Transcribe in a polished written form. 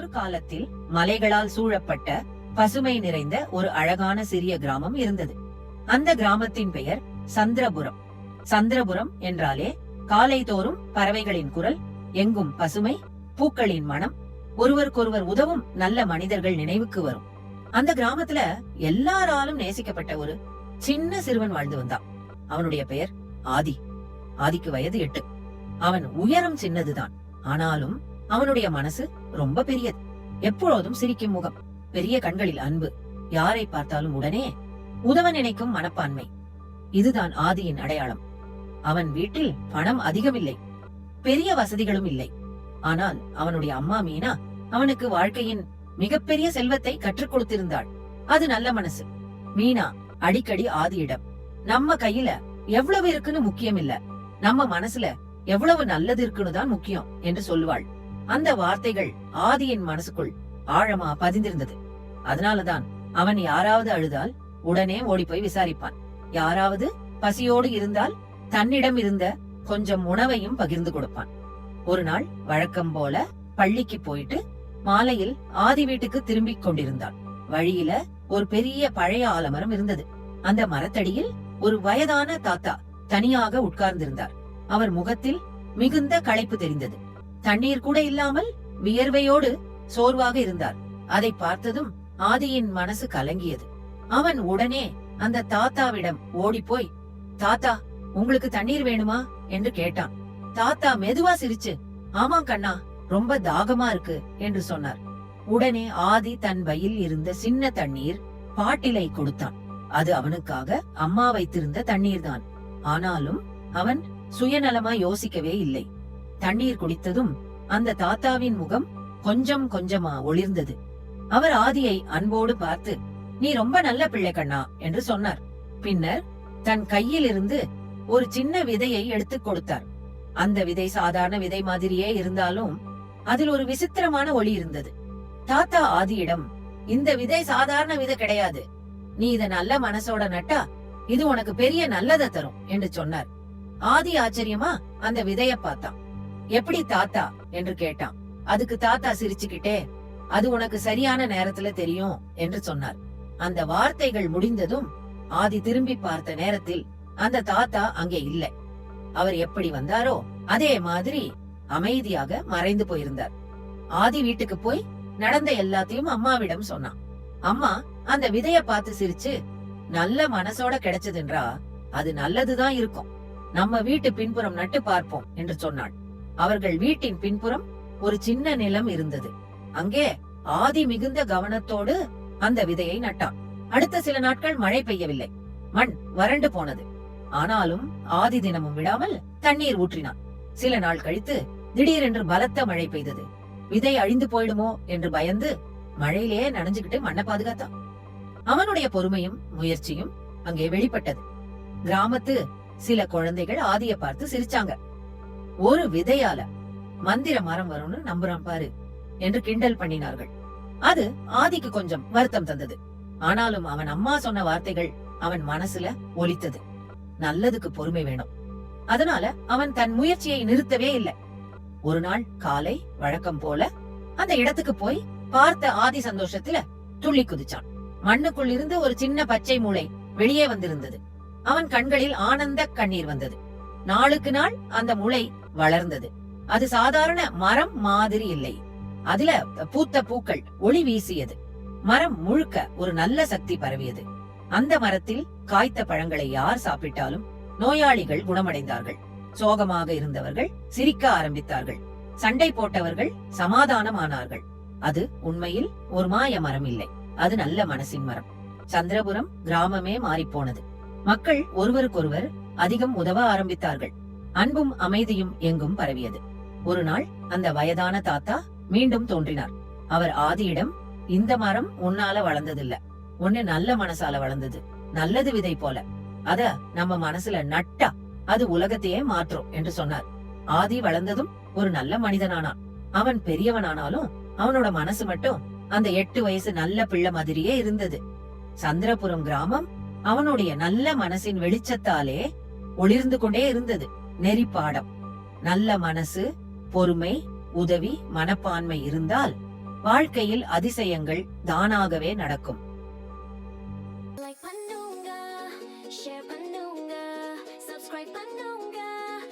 ஒரு காலத்தில் மலைகளால் சூழப்பட்ட பசுமை நிறைந்த ஒரு அழகான சிறிய கிராமம் இருந்தது. அந்த கிராமத்தின் பெயர் சந்திரபுரம். சந்திரபுரம் என்றாலே காலை தோறும் பறவைகளின் குரல், எங்கும் பசுமை, பூக்களின் மனம், ஒருவருக்கொருவர் உதவும் நல்ல மனிதர்கள் நினைவுக்கு வரும். அந்த கிராமத்துல எல்லாராலும் நேசிக்கப்பட்ட ஒரு சின்ன சிறுவன் வாழ்ந்து வந்தான். அவனுடைய பெயர் ஆதி. ஆதிக்கு வயது 8. அவன் உயரம் சின்னதுதான், ஆனாலும் அவனுடைய மனசு ரொம்ப பெரியது. எப்பொழுதும் சிரிக்கும் முகம், பெரிய கண்களில் அன்பு, யாரை பார்த்தாலும் உடனே உதவ நினைக்கும் மனப்பான்மை. இதுதான் ஆதியின் அடையாளம். அவன் வீட்டில் பணம் அதிகமில்லை, பெரிய வசதிகளும் இல்லை. ஆனால் அவனுடைய அம்மா மீனா அவனுக்கு வாழ்க்கையின் மிகப்பெரிய செல்வத்தை கற்றுக் கொடுத்திருந்தாள். அது நல்ல மனசு. மீனா அடிக்கடி ஆதியிடம், நம்ம கையில எவ்வளவு இருக்குன்னு முக்கியம் இல்ல, நம்ம மனசுல எவ்வளவு நல்லது இருக்குன்னு தான் முக்கியம் என்று சொல்லுவாள். அந்த வார்த்தைகள் ஆதியின் மனசுக்குள் ஆழமா பதிந்திருந்தது. அதனாலதான் அவன் யாராவது அழுதால் உடனே ஓடி போய் விசாரிப்பான். யாராவது பசியோடு இருந்தால் தன்னிடம் இருந்த கொஞ்சம் உணவையும் பகிர்ந்து கொடுப்பான். ஒரு நாள் வழக்கம் போல பள்ளிக்கு போயிட்டு மாலையில் ஆதி வீட்டுக்கு திரும்பிக் கொண்டிருந்தான். வழியில ஒரு பெரிய பழைய ஆலமரம் இருந்தது. அந்த மரத்தடியில் ஒரு வயதான தாத்தா தனியாக உட்கார்ந்திருந்தார். அவர் முகத்தில் மிகுந்த களைப்பு தெரிந்தது. தண்ணீர் கூட இல்லாமல் வியர்வையோடு சோர்வாக இருந்தார். அதை பார்த்ததும் ஆதியின் மனசு கலங்கியது. அவன் உடனே அந்த தாத்தாவிடம் ஓடிப்போய், தாத்தா, உங்களுக்கு தண்ணீர் வேணுமா என்று கேட்டான். தாத்தா மெதுவா சிரிச்சு, ஆமா கண்ணா, ரொம்ப தாகமா இருக்கு என்று சொன்னார். உடனே ஆதி தன் பையில் இருந்த சின்ன தண்ணீர் பாட்டிலை கொடுத்தான். அது அவனுக்காக அம்மா வைத்திருந்த தண்ணீர் தான். ஆனாலும் அவன் சுயநலமா யோசிக்கவே இல்லை. தண்ணீர் குடித்ததும் அந்த தாத்தாவின் முகம் கொஞ்சம் கொஞ்சமா ஒளிர்ந்தது. அவர் ஆதியை அன்போடு பார்த்து, நீ ரொம்ப நல்ல பிள்ளை கண்ணா என்று சொன்னார். பின்னர் தன் கையில் இருந்து ஒரு சின்ன விதையை எடுத்துக் கொடுத்தார். அந்த விதை சாதாரண விதை மாதிரியே இருந்தாலும் அதில் ஒரு விசித்திரமான ஒளி இருந்தது. தாத்தா ஆதியிடம், இந்த விதை சாதாரண விதை கிடையாது, நீ இத நல்ல மனசோட நட்டா இது உனக்கு பெரிய நல்லதை தரும் என்று சொன்னார். ஆதி ஆச்சரியமா அந்த விதைய பார்த்தான். எப்படி தாத்தா என்று கேட்டான். அதுக்கு தாத்தா சிரிச்சுக்கிட்டே, அது உனக்கு சரியான நேரத்துல தெரியும் என்று சொன்னார். அந்த வார்த்தைகள் முடிந்ததும் ஆதி திரும்பி பார்த்த நேரத்தில் அந்த தாத்தா அங்கே இல்லை. அவர் எப்படி வந்தாரோ அதே மாதிரி அமைதியாக மறைந்து போயிருந்தார். ஆதி வீட்டுக்கு போய் நடந்த எல்லாத்தையும் அம்மாவிடம் சொன்னான். அம்மா அந்த விதைய பார்த்து சிரிச்சு, நல்ல மனசோட கிடைச்சதுன்றா அது நல்லதுதான் இருக்கும், நம்ம வீட்டு பின்புறம் நட்டு பார்ப்போம் என்று சொன்னாள். அவர்கள் வீட்டின் பின்புறம் ஒரு சின்ன நிலம் இருந்தது. அங்கே ஆதி மிகுந்த கவனத்தோடு அந்த விதையை நட்டான். அடுத்த சில நாட்கள் மழை பெய்யவில்லை. மண் வறண்டு போனது. ஆனாலும் ஆதி தினமும் விடாமல் தண்ணீர் ஊற்றினான். சில நாள் கழித்து திடீரென்று பலத்த மழை பெய்தது. விதை அழிந்து போயிடுமோ என்று பயந்து மழையிலேயே நனைஞ்சுகிட்டு மண்ணை பாதுகாத்தான். அவனுடைய பொறுமையும் முயற்சியும் அங்கே வெளிப்பட்டது. கிராமத்து சில குழந்தைகள் ஆதிய பார்த்து சிரிச்சாங்க. ஒரு விதையால மந்திர மரம் வரும்னு நம்புறான் பாரு என்று கிண்டல் பண்ணினார்கள். அது ஆதிக்கு கொஞ்சம் வருத்தம் தந்தது. ஆனாலும் அவன் அம்மா சொன்ன வார்த்தைகள் அவன் மனசுல ஒலித்தது. நல்லதுக்கு பொறுமை வேணும். அதனால அவன் தன் முயற்சியை நிறுத்தவே இல்லை. ஒரு நாள் காலை வழக்கம் போல அந்த இடத்துக்கு போய் பார்த்த ஆதி சந்தோஷத்துல துள்ளி குதிச்சான். மண்ணுக்குள் இருந்து ஒரு சின்ன பச்சை மூளை வெளியே வந்திருந்தது. அவன் கண்களில் ஆனந்த கண்ணீர் வந்தது. நாளுக்கு நாள் அந்த முளை வளர்ந்தது. அது சாதாரண மரம் மாதிரி இல்லை. அதுல பூத்த பூக்கள் ஒளி வீசியது. மரம் முழுக்க ஒரு நல்ல சக்தி பரவியது. அந்த மரத்தில் காய்த்த பழங்களை யார் சாப்பிட்டாலும் நோயாளிகள் குணமடைந்தார்கள். சோகமாக இருந்தவர்கள் சிரிக்க ஆரம்பித்தார்கள். சண்டை போட்டவர்கள் சமாதானமானார்கள். அது உண்மையில் ஒரு மாய மரம் இல்லை, அது நல்ல மனசின் மரம். சந்திரபுரம் கிராமமே மாறிப்போனது. மக்கள் ஒருவருக்கொருவர் அதிகம் உதவ ஆரம்பித்தார்கள். அன்பும் அமைதியும் எங்கும் பரவியது. ஒரு நாள் அந்த வயதான தாத்தா மீண்டும் தோன்றினார். அவர் ஆதியிடம், இந்த மரம் உன்னால வளர்ந்ததில்ல, ஒன்னு நல்ல மனசால வளர்ந்தது, நல்லது விதை போல. அத நம்ம மனசுல நட்டா அது உலகத்தையே மாற்றும் என்று சொன்னார். ஆதி வளர்ந்ததும் ஒரு நல்ல மனிதனானான். அவன் பெரியவனானாலும் அவனோட மனசு மட்டும் அந்த 8 வயசு நல்ல பிள்ளை மாதிரியே இருந்தது. சந்திரபுரம் கிராமம் அவனுடைய நல்ல மனசின் வெளிச்சத்தாலே ஒளிர்ந்து கொண்டே இருந்தது. நெறிப்பாடம், நல்ல மனசு, பொறுமை, உதவி, மனப்பான்மை இருந்தால் வாழ்க்கையில் அதிசயங்கள் தானாகவே நடக்கும்.